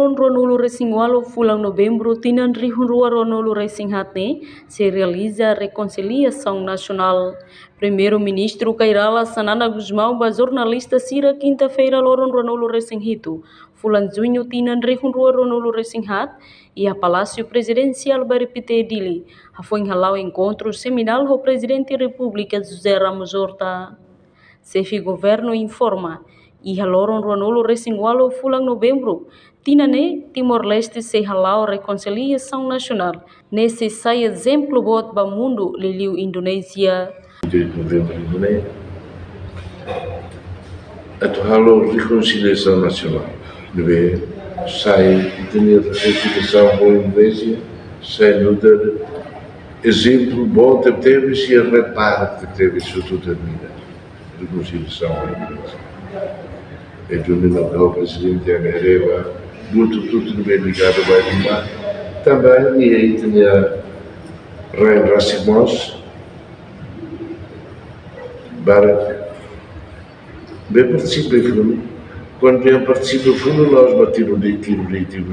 loron ronolo resingwalo fulang novembro tinan rihunrua ronolo resinghatne se realiza a reconciliação nacional. Primeiro-ministro Kairala Sanana Guzmão ba jornalista sira quinta-feira loron ronolo resinghito fulan junho tinan rihunrua ronolo resinghat e a Palácio Presidencial Baripite Dili foi halau encontro seminal ho presidente da República José Ramos Horta. Chefe governo informa e haloron ronolo resingwalo fulang novembro tinane Timor-Leste se halau reconciliação nacional nesse sai exemplo bot ba mundo liliu Indonésia. De novembro Indonésia atual reconciliação nacional deve sai ter reconciliação com a Indonésia sai no ter exemplo bom teve se repara que teve isso tudo termina reconciliação com a Indonésia. E o presidente Agareva, tudo bem ligado ao mar. Também, e aí tinha Ryan Racimos, para bem participar em fundo. Quando eu participo em fundo, nós batemos o leite.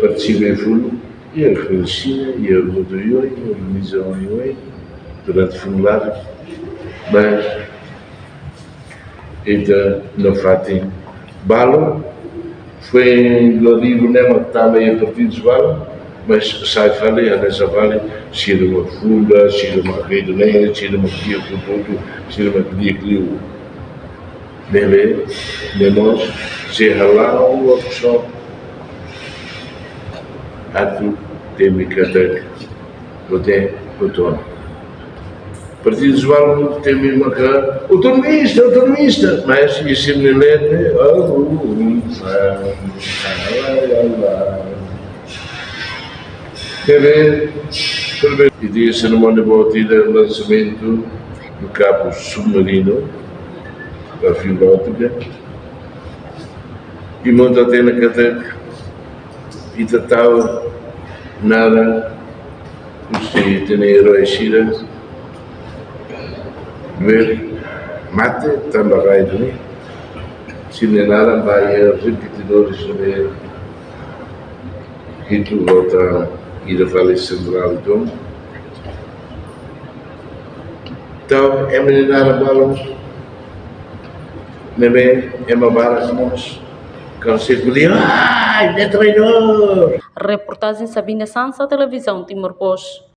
Participo em fundo, e a China, e a Rodoioi, a organização Ioi, durante o formulário, mas então, no fato, Balo foi no livro Nema também a partir de Balo, mas sai falei nessa vale, se era uma funda, se era uma rede negra, se era uma guia com tudo, se era uma guia que eu deve, nós se ralar um workshop, ato teme que até outono. Partido Visual tem mesmo cá, autonomista, mas isso me lembra, e dia cerimônia de lançamento do cabo submarino, da fibra óptica, e monta até na cateca, e tal, nada, você tem herói Shira, ver mate também vai do se nada vai repetidores de que tu volta ir a Vale Central então é menina balão nebe é uma barra nós consigo de ai de treinador. Reportagem Sabina Sansa, televisão Timor-Poste.